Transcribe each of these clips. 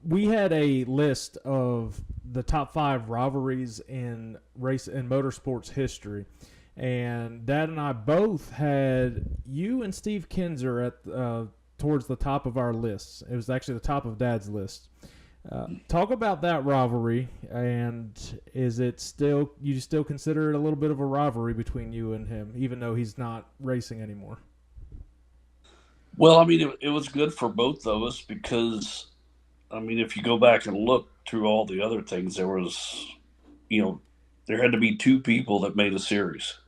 We had a list of the top five rivalries in race and motorsports history, and Dad and I both had you and Steve Kinser at towards the top of our lists. It was actually the top of Dad's list. Talk about that rivalry, and is it still you still consider it a little bit of a rivalry between you and him, even though he's not racing anymore? Well, I mean, it was good for both of us because, I mean, if you go back and look through all the other things, you know, there had to be two people that made a series.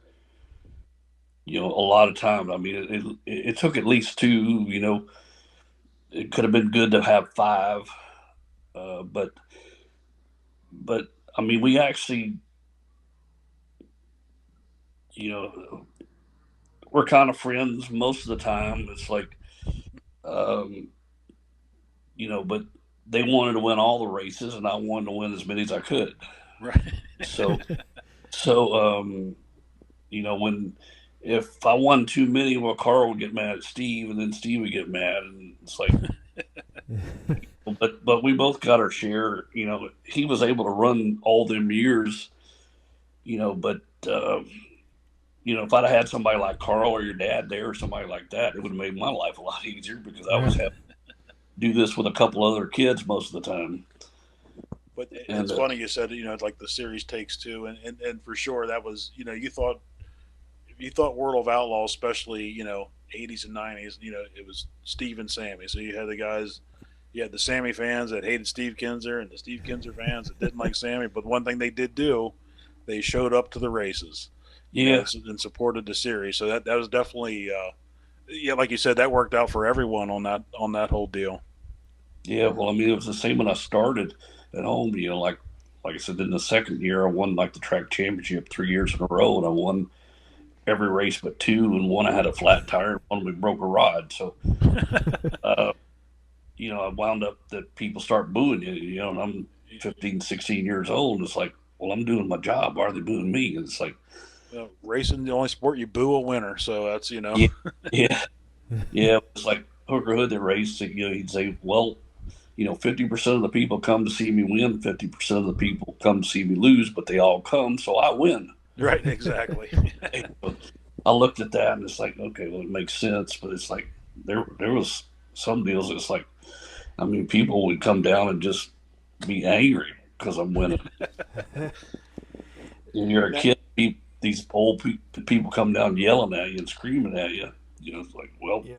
A lot of time. I mean, it took at least two. It could have been good to have five, but I mean, we actually, you know, we're kind of friends most of the time. It's like, um, but they wanted to win all the races, and I wanted to win as many as I could. Right. So, so when if I won too many, well, Carl would get mad at Steve, and then Steve would get mad, and it's like, but we both got our share. He was able to run all them years. But if I'd have had somebody like Carl or your dad there, or somebody like that, it would have made my life a lot easier because I was having to do this with a couple other kids most of the time. But And it's funny you said it's like the series takes two, and for sure that was you thought World of Outlaws, especially '80s and '90s, it was Steve and Sammy. So you had the guys, you had the Sammy fans that hated Steve Kinser and the Steve Kinser fans that didn't like Sammy. But one thing they did do, they showed up to the races, yeah, and supported the series. So that was definitely, yeah, like you said, that worked out for everyone on that whole deal. yeah. Well, I mean, it was the same when I started at home. Like I said, in the second year, I won like the track championship 3 years in a row, and I won every race but two, and one I had a flat tire, and one we broke a rod. So, uh, I wound up that people start booing you. And I'm 15, 16 years old. And it's like, well, I'm doing my job. Why are they booing me? And it's like, Racing the only sport you boo a winner, so that's yeah, yeah, yeah. It's like Hooker Hood that raced. He'd say, well, 50% of the people come to see me win, 50% of the people come to see me lose, but they all come, so I win. right, exactly. I looked at that and it's like, okay, well, it makes sense, but it's like there was some deals. It's like, I mean, people would come down and just be angry because I'm winning. And you're a Now, kid, these old people come down yelling at you and screaming at you. It's